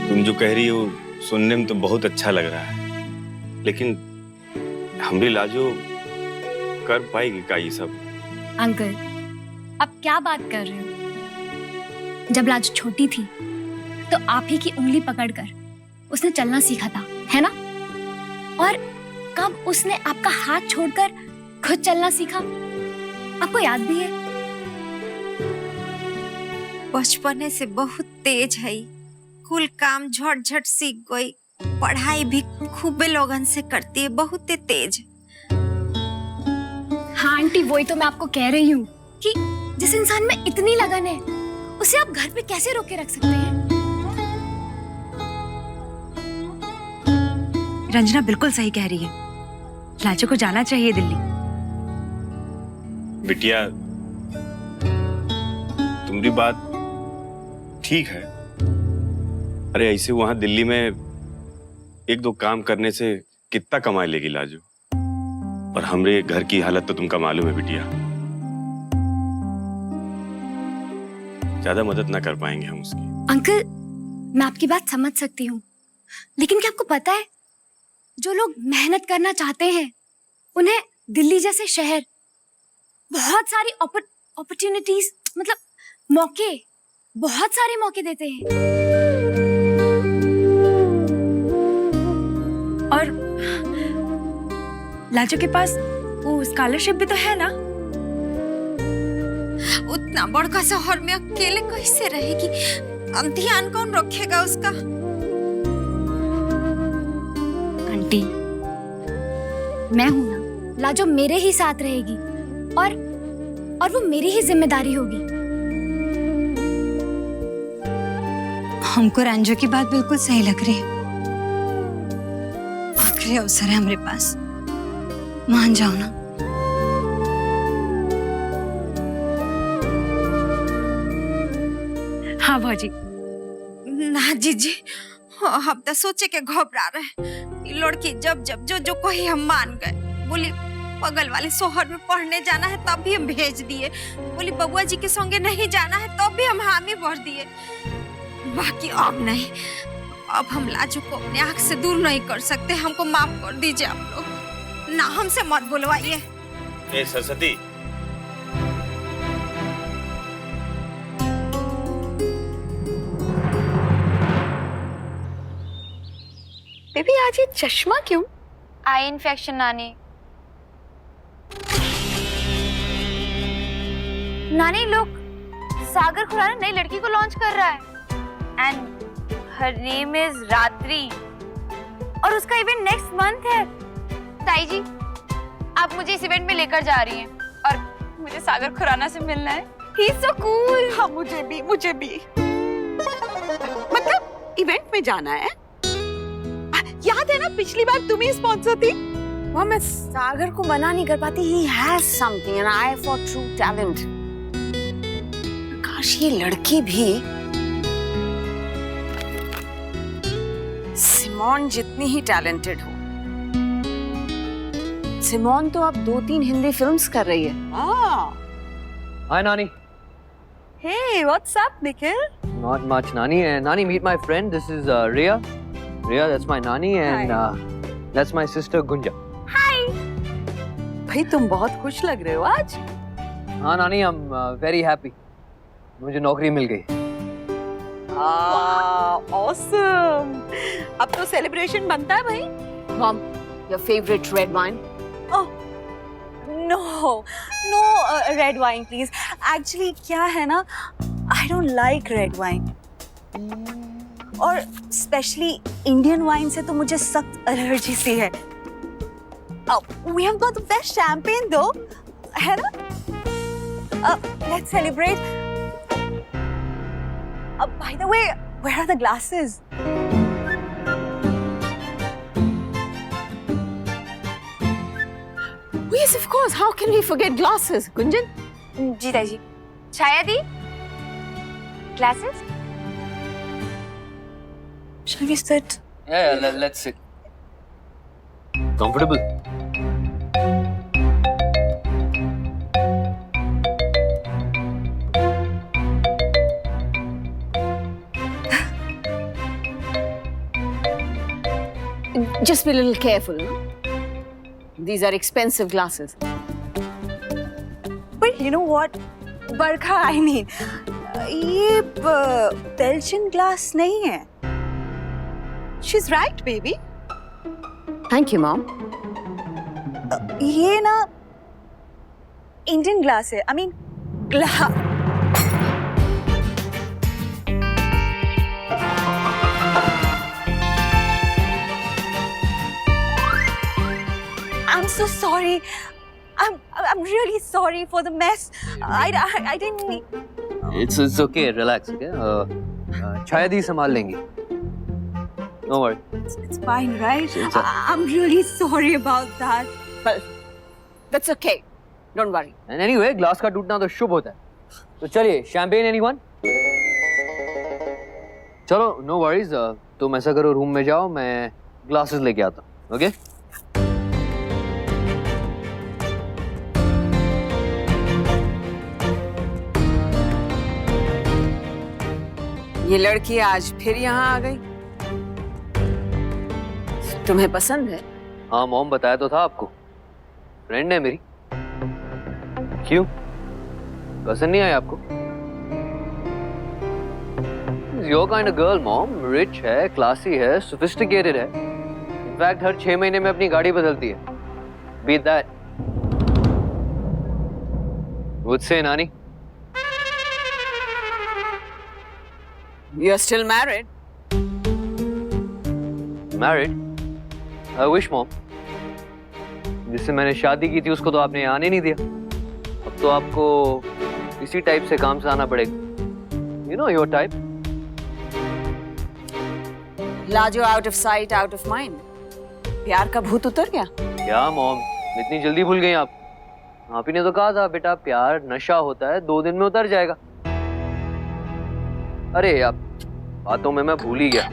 तुम जो कह रही हो सुनने में तो बहुत अच्छा लग रहा है, लेकिन हमरी लाजो कर पाएगी का ये सब? अंकल, अब क्या बात कर रहे हो? जब लाजो छोटी थी तो आप ही की उंगली पकड़कर उसने चलना सीखा था, है ना? और कब उसने आपका हाथ छोड़कर खुद चलना सीखा, आपको याद भी है? बचपने से बहुत तेज है, कुल काम झट झट सीख गई, पढ़ाई भी खूबे लोगन से करती है, बहुत तेज। हाँ आंटी, वही तो मैं आपको कह रही हूँ कि जिस इंसान में इतनी लगन है उसे आप घर पे कैसे रोके रख सकते हैं? रंजना बिल्कुल सही कह रही है, लाजो को जाना चाहिए दिल्ली। बिटिया, तुम्हारी बात ठीक है। अरे ऐसे वहां दिल्ली में एक दो काम करने से कितना कमाई लेगी लाजो? और हमरे घर की हालत तो तुमका मालूम है बिटिया, ज्यादा मदद ना कर पाएंगे हम उसकी। अंकल, मैं आपकी बात समझ सकती हूँ, लेकिन क्या आपको पता है, जो लोग मेहनत करना चाहते हैं उन्हें दिल्ली जैसे शहर बहुत सारी अपॉर्चुनिटीज, मतलब मौके, बहुत सारे मौके देते हैं। और लाजो के पास वो स्कॉलरशिप भी तो है ना? उतना बड़का शहर में अकेले कैसे रहेगी? अब ध्यान कौन रखेगा उसका? आंटी, मैं हूं ना, लाजो मेरे ही साथ रहेगी और वो मेरी ही जिम्मेदारी होगी। हमको रंजो की बात बिल्कुल सही लग रही है। आखिरी अवसर है हमारे पास, मान जाओ ना। हाँ भाजी। ना जीजी, हम तो सोचे के घबरा रहे, ये लड़की जब जब जो जो कही हम मान गए। बोली बगल वाले शहर में पढ़ने जाना है तब भी हम भेज दिए, बोली बबुआ जी के संगे नहीं जाना है तब भी हम हामी भर दिए। बाकी अब नहीं, अब हम लाजो को अपने आँख से दूर नहीं कर सकते, हमको माफ कर दीजिए आप लोग, ना हमसे मत बुलवाइए। ए सरस्वती, बेबी आज ये चश्मा क्यों? आई इन्फेक्शन नानी। नानी, लोग सागर खुराना नई लड़की को लॉन्च कर रहा है एंड हर नेम इज रात्रि और उसका इवेंट नेक्स्ट मंथ है। ताई जी, आप मुझे इस इवेंट में लेकर जा रही हैं और मुझे सागर खुराना से मिलना है। He is so cool. हाँ मुझे भी। मतलब इवेंट में जाना है? याद है ना पिछली बार तुम ही स्पॉन्सर थी? वहाँ मैं सागर को मना नहीं कर पाती। He has something, an eye for true talent. काश ये लड़की भी सिमोन जितनी ही टैलेंटेड हो। सिमोन तो अब 2-3 हिंदी फिल्म्स कर रही है। Hi, Nani. Hey, what's up, Nikhil? Not much, Nani. And Nani, meet my friend. This is Riya. Riya, that's my Nani, and that's my sister Gunja. भाई तुम बहुत खुश लग रहे हो आज। हाँ Nani, I'm very happy. मुझे नौकरी मिल गई। Awesome. अब तो सेलिब्रेशन बनता है भाई। Mom, your favorite red wine? No, red wine please. Actually क्या है ना, I don't like red wine. और स्पेशली इंडियन वाइन से तो मुझे सख्त एलर्जी सी है। We have got the best champagne though, है ना? Let's celebrate. By the way, where are the glasses? Yes, of course. How can we forget glasses, Gunjan? जी ताई जी। छाया दी, glasses? Shall we sit? Yeah, let's sit. Comfortable? Just be a little careful. No? These are expensive glasses. But you know what, Barkha, I mean, ये Belgian glass नहीं है. She's right, baby. Thank you, Mom. ये ना Indian glass है. I mean, glass. I'm so sorry. I'm really sorry for the mess. I didn't mean. It's okay. Relax. Okay. शायद ही संभाल लेंगी. No worry. It's fine, right? It's I'm really sorry about that. Well, that's okay. Don't worry. And anyway, glass का टूटना तो शुभ होता है. तो चलिए, champagne anyone? चलो, no worries. तुम ऐसा करो, रूम में जाओ, मैं ग्लासेस लेके आता हूँ. Okay? ये लड़की आज फिर यहाँ आ गई. तुम्हें पसंद है? हाँ मॉम, बताया तो था आपको. फ्रेंड है मेरी. क्यों? पसंद नहीं आई आपको? Your kind of girl, mom. Rich है, classy है, sophisticated है. In fact, हर 6 महीने में अपनी गाड़ी बदलती है. Beat that. Would say, नानी. You're still married? Married? I wish, mom. जिससे मैंने शादी की थी उसको तो आपने आने नहीं दिया. अब तो आपको इसी टाइप से काम से आना पड़ेगा. You know your type. Lajo out of sight, out of mind. प्यार का भूत उतर गया? क्या मॉम, इतनी जल्दी भूल गई आप? आप ही ने तो कहा था बेटा प्यार नशा होता है, 2 दिन में उतर जाएगा. अरे आप बातों में मैं भूल ही गया.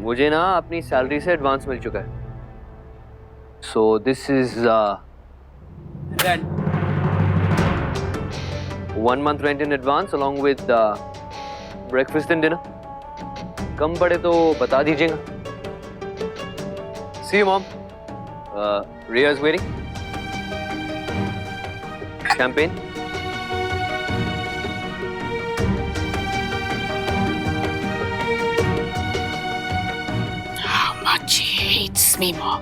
मुझे ना अपनी सैलरी से एडवांस मिल चुका है. So this is rent. 1 month rent in advance along with breakfast and dinner. कम पड़े तो बता दीजिएगा. See you, mom. Rhea is waiting. Champagne. How much he hates me, Mom.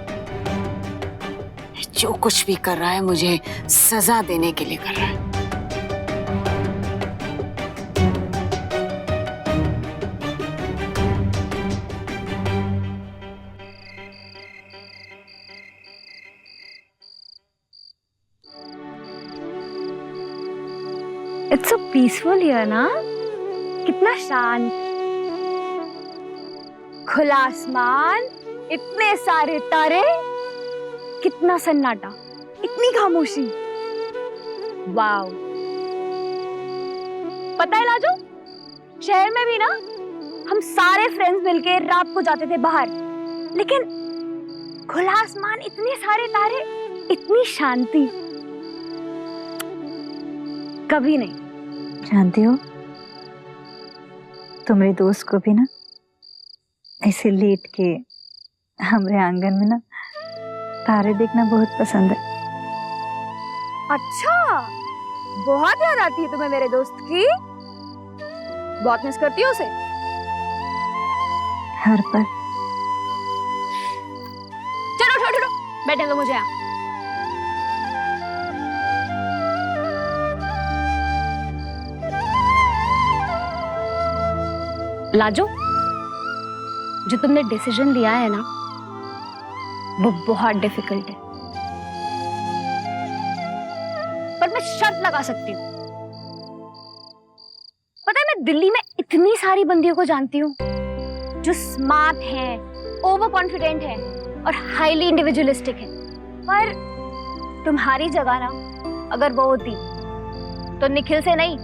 जो कुछ भी कर रहा है मुझे सजा देने के लिए कर रहा है. इट्स सो पीसफुल हियर ना. कितना शांत, खुला आसमान, इतने सारे तारे, कितना सन्नाटा, इतनी खामोशी. वाव. पता है लाजो, शहर में भी ना हम सारे फ्रेंड्स मिलके रात को जाते थे बाहर, लेकिन खुला आसमान, इतने सारे तारे, इतनी शांति कभी नहीं. जानती हो, तुम्हारे दोस्त को भी ना ऐसे लेट के हमारे आंगन में ना तारे देखना बहुत पसंद है. अच्छा, बहुत याद आती है तुम्हें मेरे दोस्त की? बहुत मिस करती हो उसे? हर पल. चलो उठो उठो, बैठने दो मुझे यहाँ. लाजो, जो तुमने डिसीजन लिया है ना, वो बहुत डिफिकल्ट है, पर मैं शर्त लगा सकती हूँ. पता है, मैं दिल्ली में इतनी सारी बंदियों को जानती हूँ जो स्मार्ट हैं, ओवर कॉन्फिडेंट हैं और हाईली इंडिविजुअलिस्टिक हैं. पर तुम्हारी जगह ना अगर वो होती तो निखिल से नहीं,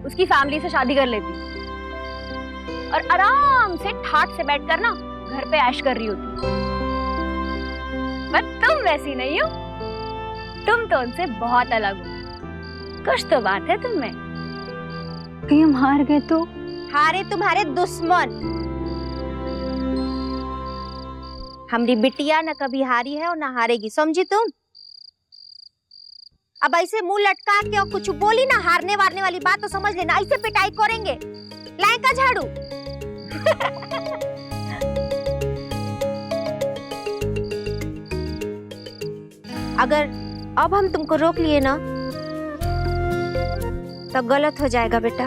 उसकी फैमिली से शादी कर लेती और आराम से ठाट से बैठकर ना घर पे ऐश कर रही होती. पर तुम वैसी नहीं हो. तुम तो उनसे बहुत अलग हो. कुछ तो बात है तुम में. कहीं हम हार गए तो? हारे तुम्हारे दुश्मन, हमारी बिटिया न कभी हारी है और न हारेगी, समझी तुम? अब ऐसे मुंह लटका के और कुछ बोली ना हारने वारने वाली बात तो समझ लेना, ऐसे पिटाई करेंगे। लाए का झाड़ू। अगर अब हम तुमको रोक लिए ना तो गलत हो जाएगा बेटा,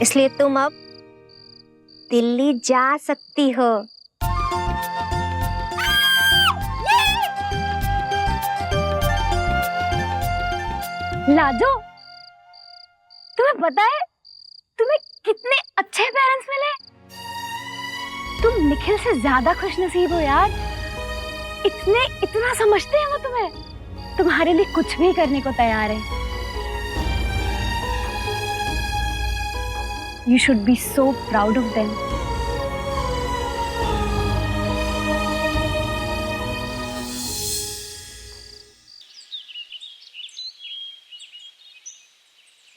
इसलिए तुम अब दिल्ली जा सकती हो। लाजो, तुम्हें पता है तुम्हें कितने अच्छे पेरेंट्स मिले? तुम निखिल से ज्यादा खुशनसीब हो यार। इतना समझते हैं वो तुम्हें, तुम्हारे लिए कुछ भी करने को तैयार है। You should be so proud of them.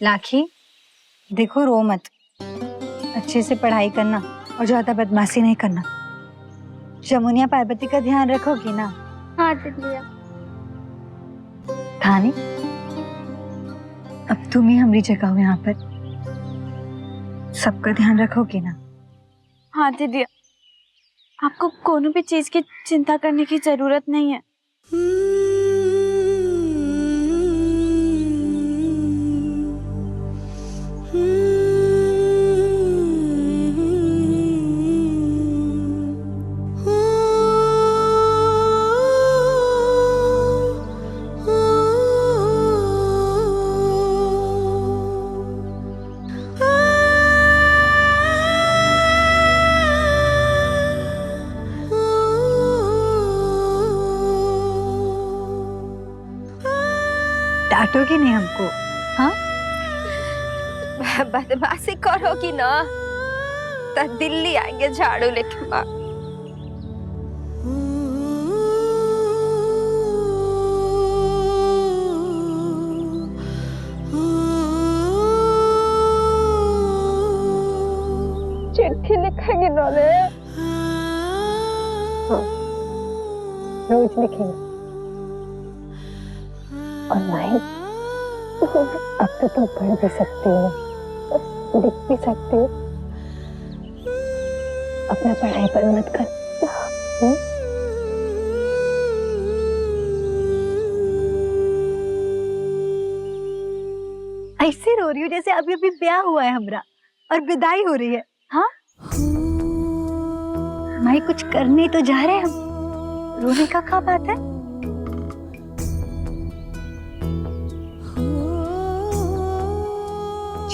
Lucky, देखो रो मत, अच्छे से पढ़ाई करना और ज्यादा बदमाशी नहीं करना। जमुनिया पार्वती का ध्यान रखोगी ना? हाँ दीदी। थानी, अब तुम ही हमारी जगह हो यहाँ पर, सबका ध्यान रखोगी ना? हाँ दीदी, आपको कोनो भी चीज की चिंता करने की जरूरत नहीं है। डांटोगी नहीं हमको? हाँ, बदमाशी करोगी ना तो दिल्ली आएंगे झाड़ू लेके बाहर। चिट्ठी लिखेंगे ना रे? हाँ, रोज लिखेंगे। और नहीं, अब तो तुम पढ़ भी सकती हो, लिख भी सकती हो। अपना पढ़ाई पर मत कर। ऐसे रो रही हो जैसे अभी अभी ब्याह हुआ है हमरा और विदाई हो रही है। हाँ, हमारी कुछ करने तो जा रहे हैं हम, रोने का क्या बात है?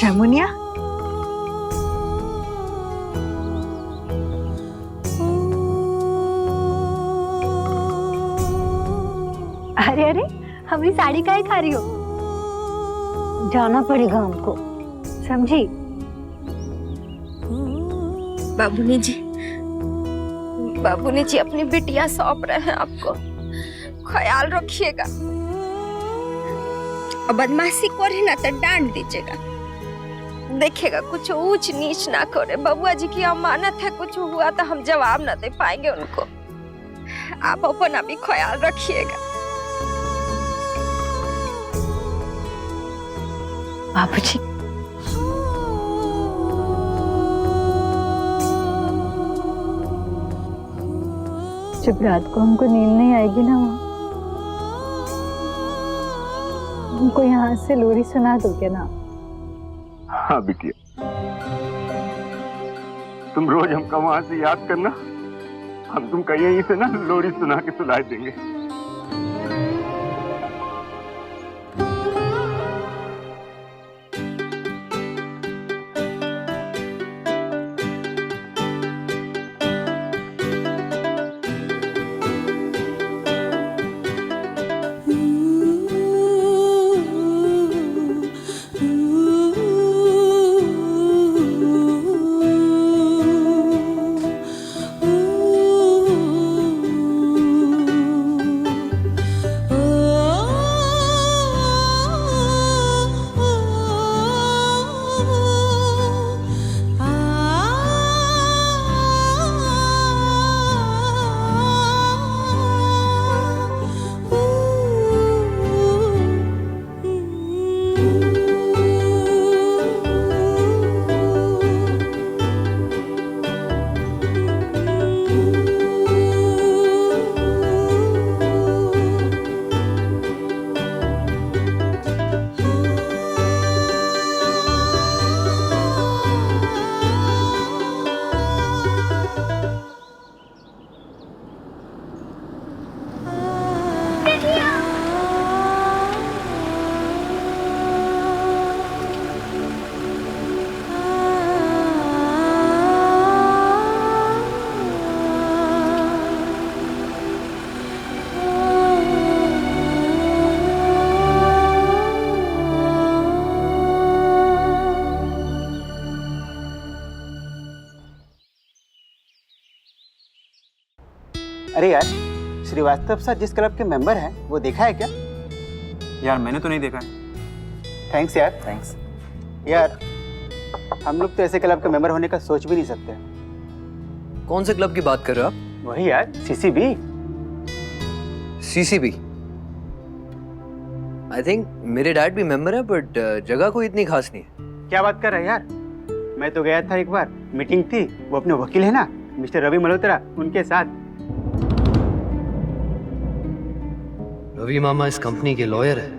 जमुनिया, अरे अरे, हमारी साड़ी काहे खा रही हो? जाना पड़ेगा हमको, समझी? बाबूनी जी अपनी बिटिया सौंप रहे हैं आपको, ख्याल रखिएगा। और बदमाशी करे ना तो डांट दीजिएगा, देखिएगा कुछ ऊंच नीच ना करे। बबुआ जी की अमानत है, कुछ हुआ तो हम जवाब ना दे पाएंगे उनको। आप अपना भी ख्याल रखिएगा। बाबूजी, जब रात को हमको नींद नहीं आएगी ना, हमको यहाँ से लोरी सुना दोगे ना? हाँ बिटिया, तुम रोज हमका वहां से याद करना, हम तुमका यहीं से ना लोरी सुना के सुलाए देंगे। अरे यार, श्रीवास्तव सर जिस क्लब के मेंबर हैं वो देखा है क्या? यार मैंने तो नहीं देखा है। थैंक्स यार, थैंक्स यार। हम लोग तो ऐसे क्लब के मेंबर होने का सोच भी नहीं सकते। कौन से क्लब की बात कर रहे हो आप? वही यार, सीसीबी। सीसीबी। आई थिंक मेरे डैड भी मेंबर है, बट जगह कोई इतनी खास नहीं है। क्या बात कर रहा है यार? मैं तो गया था एक बार, मीटिंग थी, वो अपने वकील है ना मिस्टर रवि मल्होत्रा, उनके साथ। रवि मामा इस कंपनी के लॉयर है,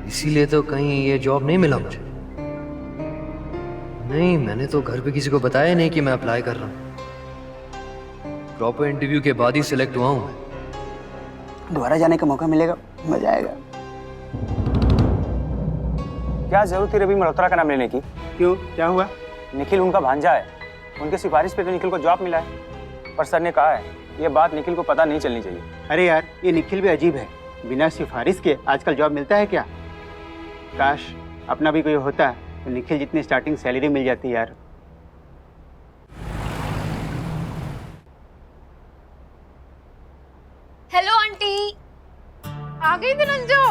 इसीलिए तो कहीं ये जॉब नहीं मिला मुझे। नहीं, मैंने तो घर पे किसी को बताया नहीं कि मैं अप्लाई कर रहा हूँ। प्रॉपर इंटरव्यू के बाद ही सिलेक्ट हुआ हूँ। दोबारा जाने का मौका मिलेगा, मजा आएगा। क्या जरूरत थी रवि मल्होत्रा का नाम लेने की? क्यों, क्या हुआ? निखिल उनका भांजा है, उनके सिफारिश पे तो निखिल को जॉब मिला है। पर सर ने कहा है ये बात निखिल को पता नहीं चलनी चाहिए। अरे यार, ये निखिल भी अजीब है, बिना सिफारिश के आजकल जॉब मिलता है क्या? काश अपना भी कोई होता तो निखिल जितनी स्टार्टिंग सैलरी मिल जाती यार। Hello aunty. आ गई धनंजो।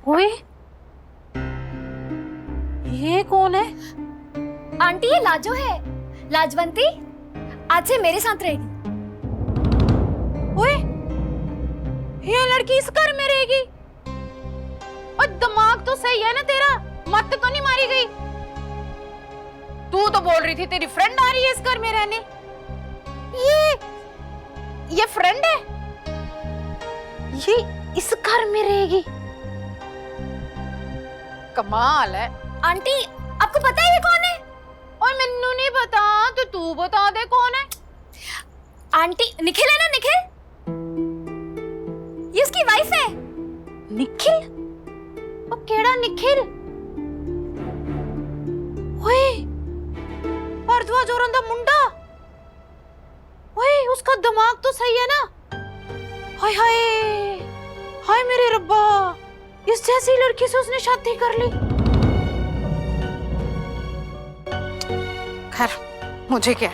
ओए, ये कौन है? आंटी ये लाजो है, लाजवंती। आज से मेरे साथ रहेगी। ओए, ये लड़की इस घर में रहेगी? और दिमाग तो सही है ना तेरा? मत तो नहीं मारी गई? तू तो बोल रही थी तेरी फ्रेंड आ रही है इस घर में रहने। ये फ्रेंड है? ये इस घर में रहेगी? कमाल है। आंटी आपको पता है ये कौन है? ओए मैनू नहीं पता, तो तू बता दे कौन है। आंटी निखिल है ना, निखिल। ये उसकी वाइफ है। निखिल? ओ केड़ा निखिल? ओए, भारद्वाज और अंधा मुंडा। ओए, उसका दिमाग तो सही है ना? हाय हाय हाय मेरे रब्बा, इस जैसी लड़की से उसने शादी कर ली। खैर, मुझे क्या।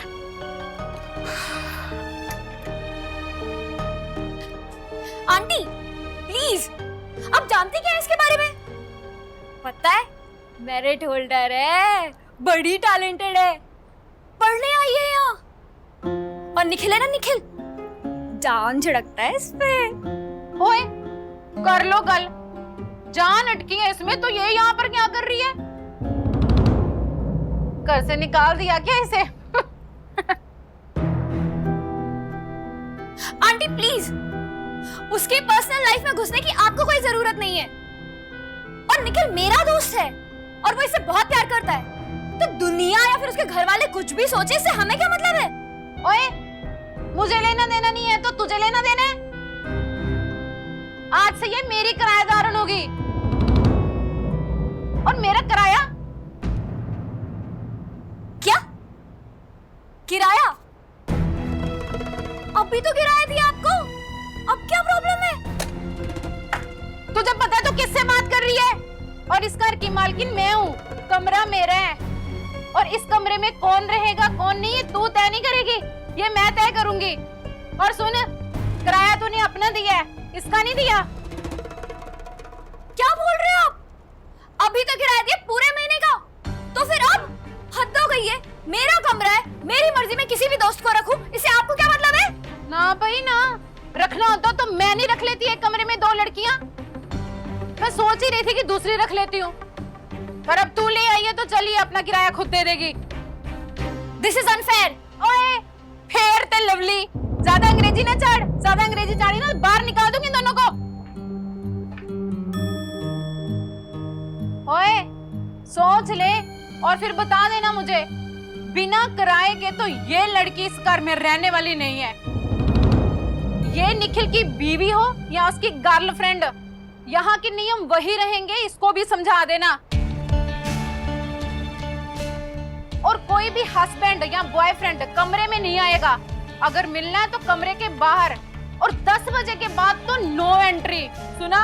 आंटी प्लीज, आप जानती क्या है इसके बारे में? पता है, मेरिट होल्डर है, बड़ी टैलेंटेड है, पढ़ने आई है यहाँ। और निखिल है ना, निखिल, जान झड़कता है इस पे। ओए, कर लो गल, जान अटकी है इसमें, तो ये यहाँ पर क्या कर रही है? घर से निकाल दिया क्या इसे? आंटी प्लीज, उसके पर्सनल लाइफ में घुसने की आपको कोई जरूरत नहीं है। और निखिल मेरा दोस्त है और वो इससे बहुत प्यार करता है, तो दुनिया या फिर उसके घर वाले कुछ भी सोचे, इससे हमें क्या मतलब है? ओए, मुझे लेना देना नहीं है तो तुझे लेना देना है। आज से ये मेरी किराएदारन होगी। और मेरा किराया? क्या किराया? अभी तो किराया दिया आपको, अब क्या प्रॉब्लम है? तुझे पता है तो किससे बात कर रही है? और इस घर की मालकिन मैं हूँ, कमरा मेरा है, और इस कमरे में कौन रहेगा कौन नहीं ये तू तय नहीं करेगी, ये मैं तय करूंगी। और सुन, किराया तूने अपना दिया है, इसका नहीं दिया। क्या बोल रहे हो आप? अभी तो किराया दिया पूरे महीने का, तो फिर अब हद हो गई है। मेरा कमरा है, मेरी मर्जी में किसी भी दोस्त को रखूं, इससे आपको क्या मतलब है? ना भाई ना, रखना होता तो मैं नहीं रख लेती एक कमरे में 2 लड़कियां। मैं सोच ही रही थी कि दूसरी रख लेती हूँ, पर अब तू ले आई है तो चलिए अपना किराया खुद दे देगी। This is unfair. ओए, फेयर ते लवली, ज्यादा अंग्रेजी ना चढ़, ज्यादा अंग्रेजी चढ़ी ना बाहर निकाल दूंगी दोनों को। ओए, सोच ले और फिर बता देना मुझे। बिना किराए के तो ये लड़की इस घर में रहने वाली नहीं है। ये निखिल की बीवी हो या उसकी गर्लफ्रेंड, यहाँ के नियम वही रहेंगे, इसको भी समझा देना। और कोई भी हस्बैंड या बॉयफ्रेंड कमरे में नहीं आएगा। अगर मिलना है तो कमरे के बाहर, और 10 बजे के बाद तो नो एंट्री, सुना?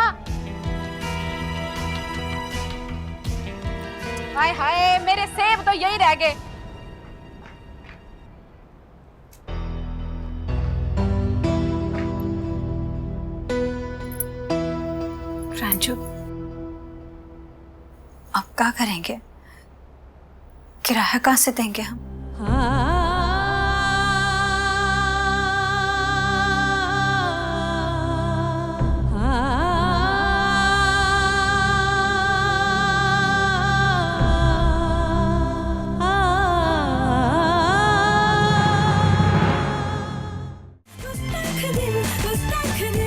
हाय हाय, मेरे सेब तो यही रह गए। राजू, अब क्या करेंगे? किराया कहाँ से देंगे हम? Good